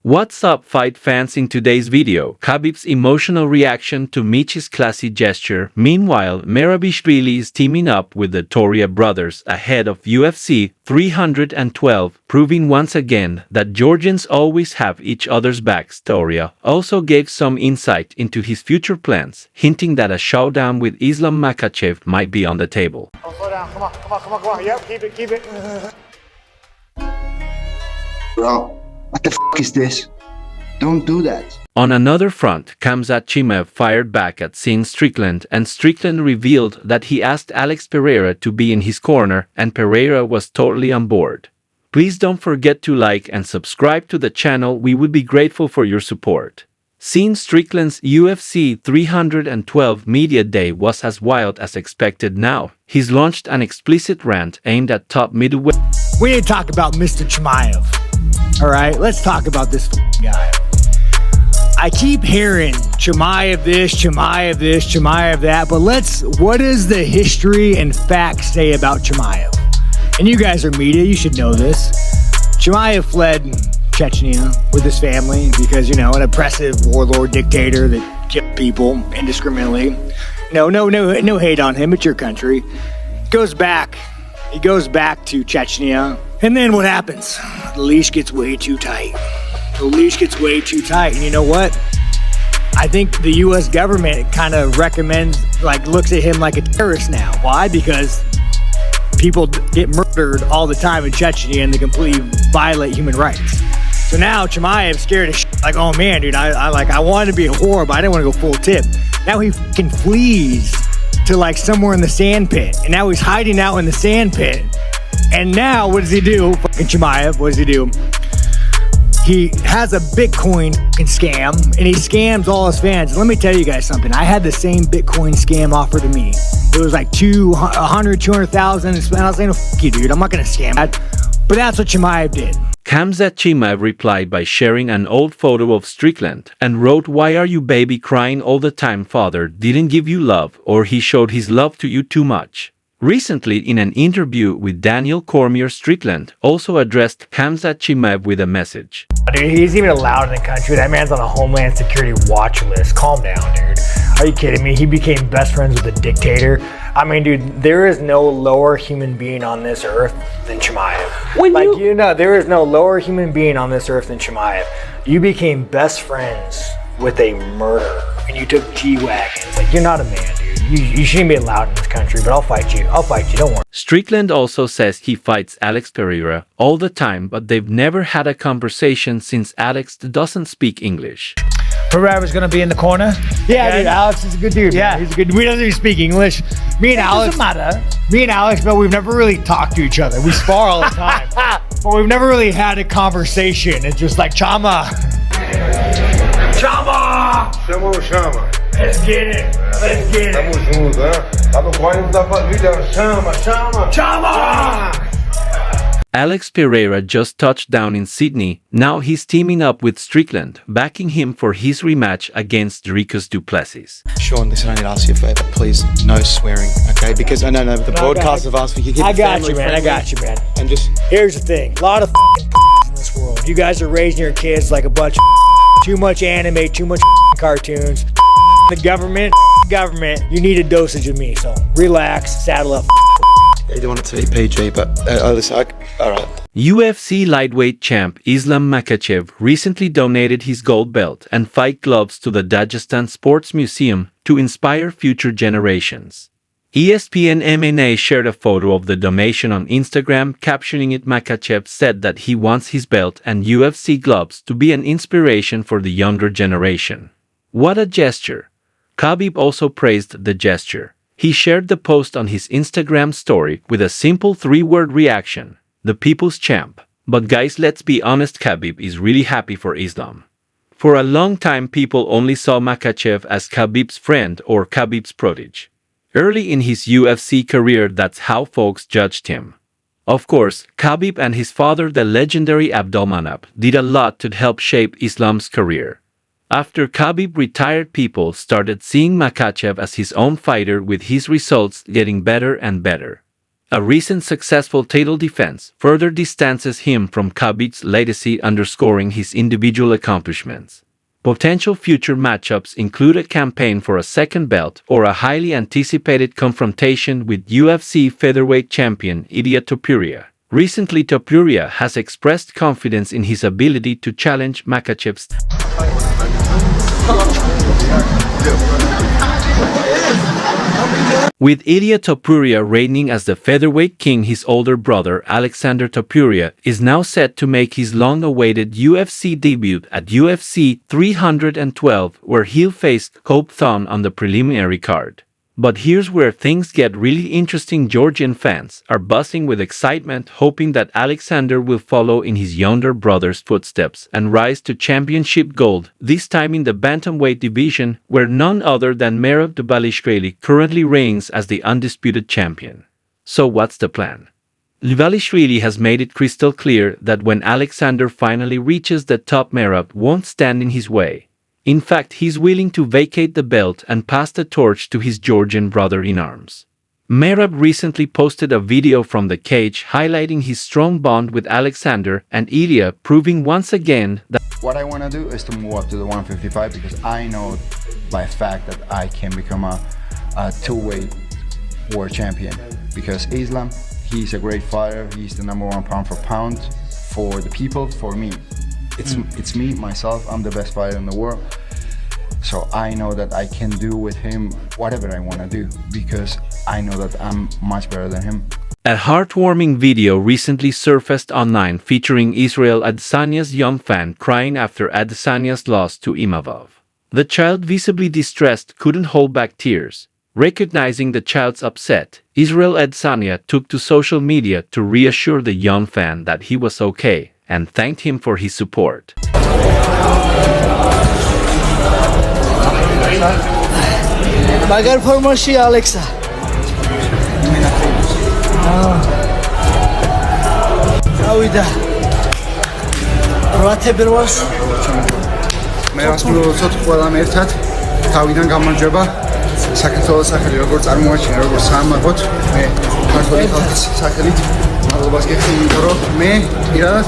What's up, fight fans? In today's video, Khabib's emotional reaction to Mich's classy gesture. Meanwhile, Merabishvili is teaming up with the Toria brothers ahead of UFC 312, proving once again that Georgians always have each other's backs. Toria also gave some insight into his future plans, hinting that a showdown with Islam Makhachev might be on the table. Oh, slow down. Come on. Yep, keep it. Bro, what the f*** is this? Don't do that. On another front, Khamzat Chimaev fired back at Sean Strickland, and Strickland revealed that he asked Alex Pereira to be in his corner, and Pereira was totally on board. Please don't forget to like and subscribe to the channel. We would be grateful for your support. Sean Strickland's UFC 312 media day was as wild as expected. Now, he's launched an explicit rant aimed at top middleweight. We need to talk about Mr. Chimaev. All right, let's talk about this guy. I keep hearing Chimaev this, Chimaev that, but what does the history and facts say about Chimaev? And you guys are media, you should know this. Chimaev fled Chechnya with his family because, an oppressive warlord dictator that killed people indiscriminately. No hate on him, it's your country. He goes back to Chechnya, and then what happens? The leash gets way too tight. And you know what? I think the U.S. government kind of looks at him like a terrorist now. Why? Because people get murdered all the time in Chechnya and they completely violate human rights. So now Chimaev's scared of shit. Like, oh man, dude, I wanted to be a whore, but I didn't want to go full tip. Now he fucking flees to somewhere in the sand pit. And now he's hiding out in the sand pit. And now what does he do? Fucking Chimaev, what does he do? He has a Bitcoin scam, and he scams all his fans. Let me tell you guys something. I had the same Bitcoin scam offered to me. It was like 200,000. And I was saying, fuck you, dude. I'm not going to scam that. But that's what Chimaev did. Khamzat Chimaev replied by sharing an old photo of Strickland and wrote, "Why are you baby crying all the time? Father didn't give you love, or he showed his love to you too much." Recently, in an interview with Daniel Cormier, Strickland also addressed Khamzat Chimaev with a message. Dude, he's even allowed in the country. That man's on a Homeland Security watch list. Calm down, dude. Are you kidding me? He became best friends with a dictator. I mean, dude, there is no lower human being on this earth than Chimaev. There is no lower human being on this earth than Chimaev. You became best friends with a murderer, and you took G-Wagons. You're not a man, dude. You shouldn't be allowed in this country, but I'll fight you, don't worry. Strickland also says he fights Alex Pereira all the time, but they've never had a conversation since Alex doesn't speak English. Pereira's gonna be in the corner. Yeah, dude, Alex is a good dude. Yeah, man. He's a good. We don't even speak English. Me and Alex, but we've never really talked to each other. We spar all the time, but we've never really had a conversation. It's just like Chama. Chama. Let's get it. Tamo junto, né? Tá no corre, não dá pra vida. Chama. Alex Pereira just touched down in Sydney. Now he's teaming up with Strickland, backing him for his rematch against Dricus du Plessis. Sean, listen, I need to ask you a favor. Please, no swearing, okay? Because I know the broadcast have asked me. I got you, man. And just here's the thing: a lot of in this world. You guys are raising your kids like a bunch of too much anime, too much cartoons. The government. You need a dosage of me, so relax, saddle up. I don't want it to be PG, but listen, all right. UFC lightweight champ Islam Makhachev recently donated his gold belt and fight gloves to the Dagestan Sports Museum to inspire future generations. ESPN MMA shared a photo of the donation on Instagram, captioning it. Makhachev said that he wants his belt and UFC gloves to be an inspiration for the younger generation. What a gesture! Khabib also praised the gesture. He shared the post on his Instagram story with a simple 3-word reaction: the people's champ. But guys, let's be honest, Khabib is really happy for Islam. For a long time, people only saw Makhachev as Khabib's friend or Khabib's protege. Early in his UFC career, that's how folks judged him. Of course, Khabib and his father, the legendary Abdulmanap, did a lot to help shape Islam's career. After Khabib retired, people started seeing Makhachev as his own fighter, with his results getting better and better. A recent successful title defense further distances him from Khabib's legacy, underscoring his individual accomplishments. Potential future matchups include a campaign for a second belt or a highly anticipated confrontation with UFC featherweight champion Ilia Topuria. Recently, Topuria has expressed confidence in his ability to challenge Makhachev's With Ilia Topuria reigning as the featherweight king, his older brother Alexander Topuria is now set to make his long-awaited UFC debut at UFC 312, where he'll face Khabib on the preliminary card. But here's where things get really interesting. Georgian fans are buzzing with excitement, hoping that Alexander will follow in his younger brother's footsteps and rise to championship gold, this time in the bantamweight division, where none other than Merab Dvalishvili currently reigns as the undisputed champion. So what's the plan? Dvalishvili has made it crystal clear that when Alexander finally reaches the top, Merab won't stand in his way. In fact, he's willing to vacate the belt and pass the torch to his Georgian brother-in-arms. Merab recently posted a video from the cage highlighting his strong bond with Alexander and Ilia, proving once again that What I want to do is to move up to the 155 because I know by fact that I can become a two-weight world champion. Because Islam, he's a great fighter. He's the #1 pound for pound for the people, for me. It's me, myself, I'm the best fighter in the world. So I know that I can do with him whatever I want to do because I know that I'm much better than him. A heartwarming video recently surfaced online featuring Israel Adesanya's young fan crying after Adesanya's loss to Imavov. The child, visibly distressed, couldn't hold back tears. Recognizing the child's upset, Israel Adesanya took to social media to reassure the young fan that he was okay and thanked him for his support. Magar formashi Alexa. Avida. Rate berwas. მე რას მოვუწოთ ყველამ ერთად თავიდან გამარჯვება საქართველოს სახელი როგორ წარმოაჩინე როგორ საამაყოთ მე ქართული ხალხის სახელით მადლობას გიხდი იმიტომ რომ მე პირადად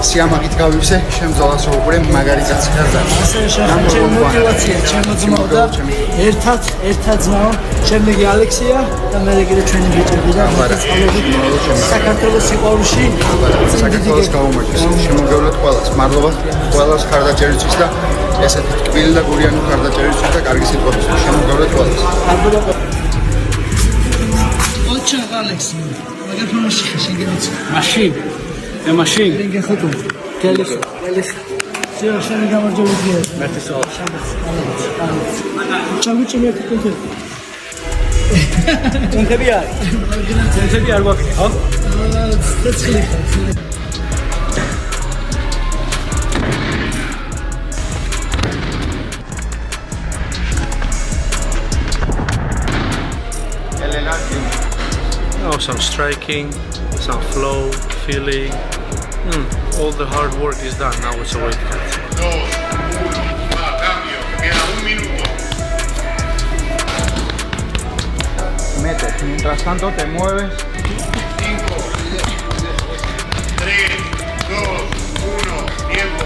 სიამაყით გავივსე შემძალას რო უკვე მაგარი კაცი ხარ ჩემი мотиваცია ჩემო ძმაო და ერთად ძმაო შემდეგი ალექსია და მე კიდე ჩვენი ბიჭები და საქართველოს სიყვარულში საქართველოს გაუმარჯოს შემოგევლოთ ყველას მადლობა ყველას ხარდაჭერისთვის და ესეთი ტკბილი და გურიანი ხარდაჭერისთვის და კარგი სიტყვებისთვის შემოგევლოთ ყველას ოჩა ალექსი მაგერ ფორმაში შეგეც მაშინ ماشین دیگه خودم کلیس چرا شما გამარჯობა გიათ მერტესო ჩამოჭი მე კონტე კონტები არ გვაქვს ხო ცეცხლი Oh, some striking, some flow, feeling. All the hard work is done. Now it's a weight cut. Mete, mientras tanto te mueves. 5, 3, 2, 1, tiempo.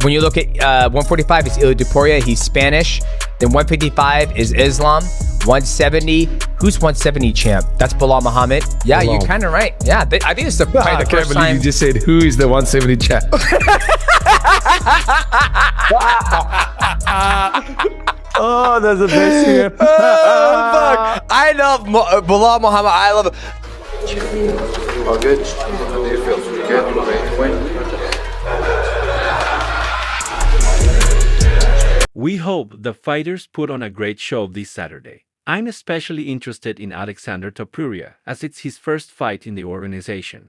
When you look at 145 is Ilia Topuria, he's Spanish. Then 155 is Islam. 170, who's 170 champ? That's Bilal Muhammad. Yeah, you're kind of right. Yeah, I think it's probably the first time. You just said who is the 170 champ. Oh, that's the best here. Oh, fuck. I love Bilal Muhammad. I love it. All good? How do you feel? Good? Ready to win? We hope the fighters put on a great show this Saturday. I'm especially interested in Alexander Topuria, as it's his first fight in the organization.